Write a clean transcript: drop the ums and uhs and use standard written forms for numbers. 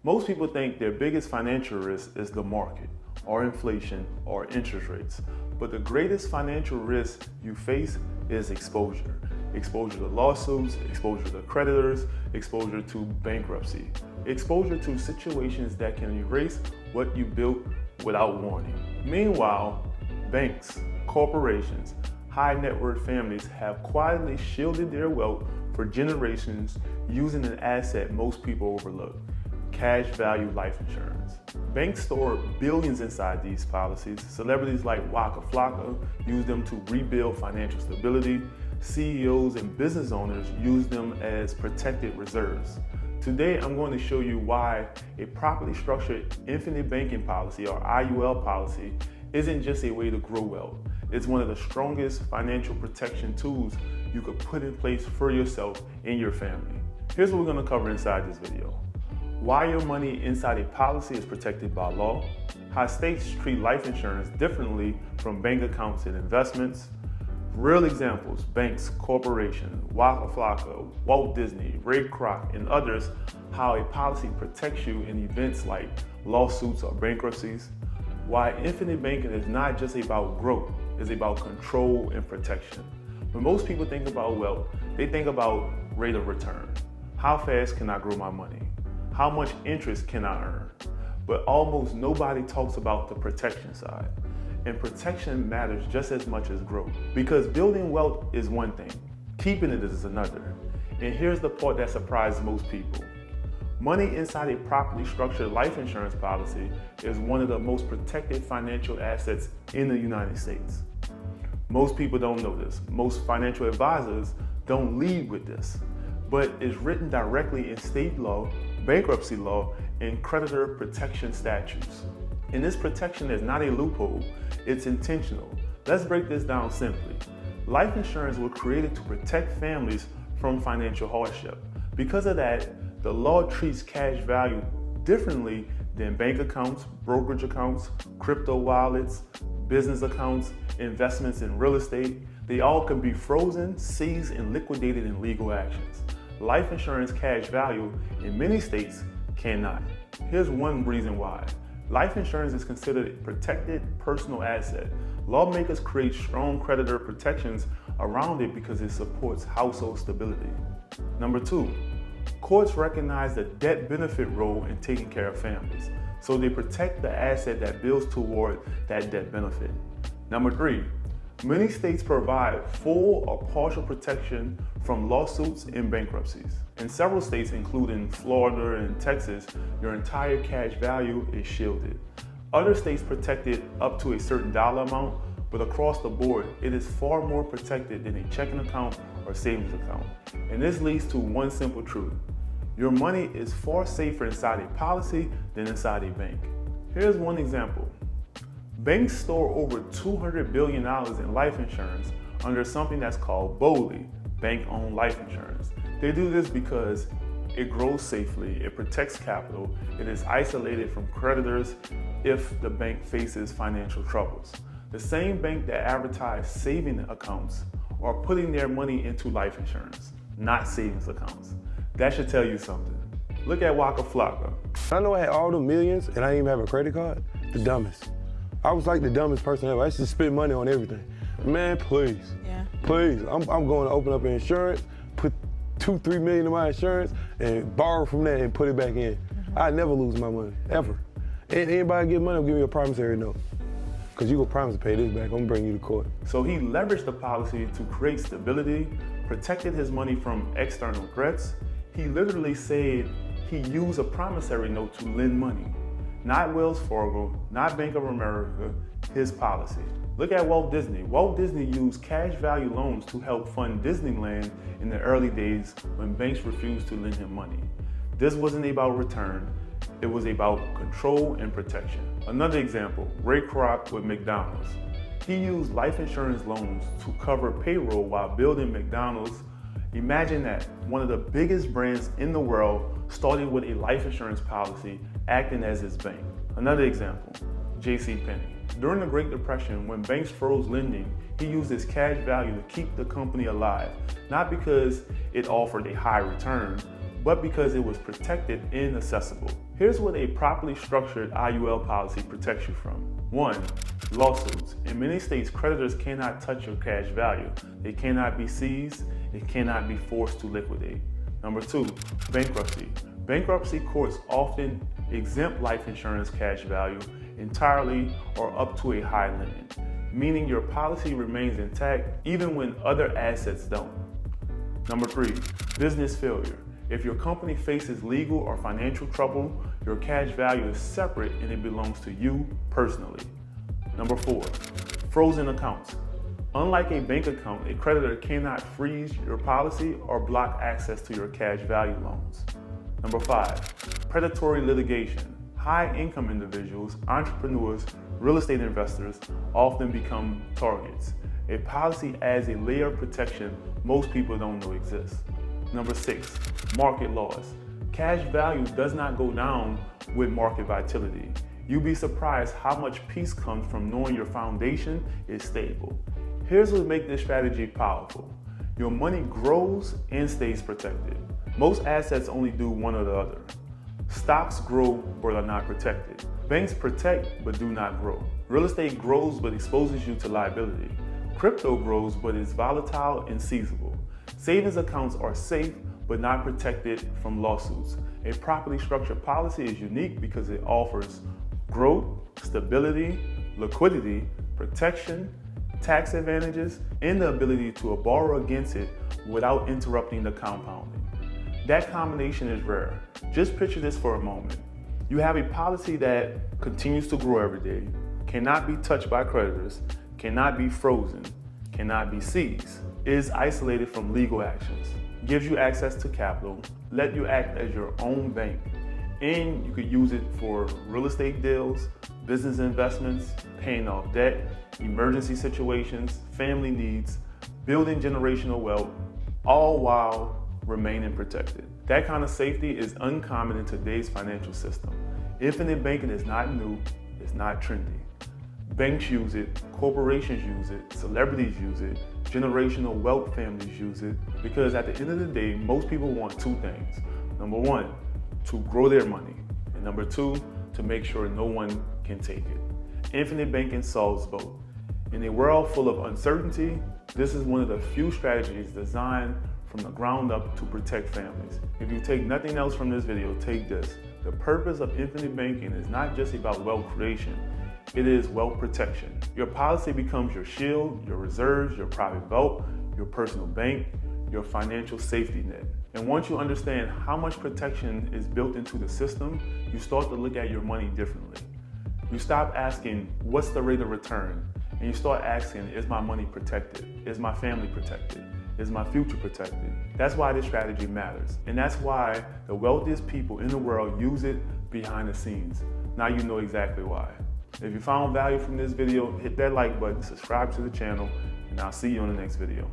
Most people think their biggest financial risk is the market, or inflation, or interest rates. But the greatest financial risk you face is exposure. Exposure to lawsuits, exposure to creditors, exposure to bankruptcy, exposure to situations that can erase what you built without warning. Meanwhile, banks, corporations, high net worth families have quietly shielded their wealth for generations using an asset most people overlook: cash value life insurance. Banks store billions inside these policies. Celebrities like Waka Flocka use them to rebuild financial stability. CEOs and business owners use them as protected reserves. Today, I'm going to show you why a properly structured infinite banking policy, or IUL policy, isn't just a way to grow wealth. It's one of the strongest financial protection tools you could put in place for yourself and your family. Here's what we're going to cover inside this video: why your money inside a policy is protected by law, how states treat life insurance differently from bank accounts and investments, real examples, banks, corporations, Waka Flocka, Walt Disney, Ray Kroc, and others, how a policy protects you in events like lawsuits or bankruptcies, why infinite banking is not just about growth, it's about control and protection. When most people think about wealth, they think about rate of return. How fast can I grow my money? How much interest can I earn? But almost nobody talks about the protection side. And protection matters just as much as growth. Because building wealth is one thing, keeping it is another. And here's the part that surprises most people. Money inside a properly structured life insurance policy is one of the most protected financial assets in the United States. Most people don't know this. Most financial advisors don't lead with this. But it's written directly in state law, bankruptcy law, and creditor protection statutes. And this protection is not a loophole, it's intentional. Let's break this down simply. Life insurance was created to protect families from financial hardship. Because of that, the law treats cash value differently than bank accounts, brokerage accounts, crypto wallets, business accounts, investments in real estate. They all can be frozen, seized, and liquidated in legal actions. Life insurance cash value in many states cannot. Here's one reason why. Life insurance is considered a protected personal asset. Lawmakers create strong creditor protections around it because it supports household stability. Number two, courts recognize the debt benefit role in taking care of families, so they protect the asset that builds toward that debt benefit. Number three, many states provide full or partial protection from lawsuits and bankruptcies. In several states, including Florida and Texas, your entire cash value is shielded. Other states protect it up to a certain dollar amount, but across the board, it is far more protected than a checking account or savings account. And this leads to one simple truth: your money is far safer inside a policy than inside a bank. Here's one example. Banks store over $200 billion in life insurance under something that's called BOLI, bank-owned life insurance. They do this because it grows safely, it protects capital, it is isolated from creditors if the bank faces financial troubles. The same bank that advertise saving accounts are putting their money into life insurance, not savings accounts. That should tell you something. Look at Waka Flocka. I know I had all the millions and I didn't even have a credit card. The dumbest. I was like the dumbest person ever. I used to spend money on everything. Man, please. Yeah. Please. I'm going to open up an insurance, put $2-3 million in my insurance, and borrow from that and put it back in. I never lose my money, ever. And anybody give money, will give me a promissory note. Because you gonna promise to pay this back, I'm gonna bring you to court. So he leveraged the policy to create stability, protected his money from external threats. He literally said he used a promissory note to lend money. Not Wells Fargo, not Bank of America, his policy. Look at Walt Disney. Walt Disney used cash value loans to help fund Disneyland in the early days when banks refused to lend him money. This wasn't about return, it was about control and protection. Another example, Ray Kroc with McDonald's. He used life insurance loans to cover payroll while building McDonald's. Imagine that, one of the biggest brands in the world started with a life insurance policy acting as its bank. Another example, JCPenney. During the Great Depression, when banks froze lending, he used his cash value to keep the company alive, not because it offered a high return, but because it was protected and accessible. Here's what a properly structured IUL policy protects you from. 1. Lawsuits. In many states, creditors cannot touch your cash value. They cannot be seized. It cannot be forced to liquidate. Number 2, bankruptcy. Bankruptcy courts often exempt life insurance cash value entirely or up to a high limit, meaning your policy remains intact even when other assets don't. Number 3, business failure. If your company faces legal or financial trouble, your cash value is separate and it belongs to you personally. Number 4, frozen accounts. Unlike a bank account, a creditor cannot freeze your policy or block access to your cash value loans. Number 5, predatory litigation. High-income individuals, entrepreneurs, real estate investors often become targets. A policy adds a layer of protection most people don't know exists. Number 6, market loss. Cash value does not go down with market volatility. You'd be surprised how much peace comes from knowing your foundation is stable. Here's what makes this strategy powerful. Your money grows and stays protected. Most assets only do one or the other. Stocks grow but are not protected. Banks protect but do not grow. Real estate grows but exposes you to liability. Crypto grows but is volatile and seizable. Savings accounts are safe but not protected from lawsuits. A properly structured policy is unique because it offers growth, stability, liquidity, protection, tax advantages, and the ability to borrow against it without interrupting the compounding. That combination is rare. Just picture this for a moment. You have a policy that continues to grow every day, cannot be touched by creditors, cannot be frozen, cannot be seized, is isolated from legal actions, gives you access to capital, let you act as your own bank, and you could use it for real estate deals, business investments, paying off debt, emergency situations, family needs, building generational wealth, all while remaining protected. That kind of safety is uncommon in today's financial system. Infinite banking is not new, it's not trendy. Banks use it, corporations use it, celebrities use it, generational wealth families use it, because at the end of the day, most people want two things. Number 1, to grow their money, and number 2, to make sure no one can take it. Infinite banking solves both. In a world full of uncertainty, this is one of the few strategies designed from the ground up to protect families. If you take nothing else from this video, take this. The purpose of infinite banking is not just about wealth creation, it is wealth protection. Your policy becomes your shield, your reserves, your private vault, your personal bank, your financial safety net. And once you understand how much protection is built into the system, you start to look at your money differently. You stop asking, what's the rate of return? And you start asking, is my money protected? Is my family protected? Is my future protected? That's why this strategy matters. And that's why the wealthiest people in the world use it behind the scenes. Now you know exactly why. If you found value from this video, hit that like button, subscribe to the channel, and I'll see you on the next video.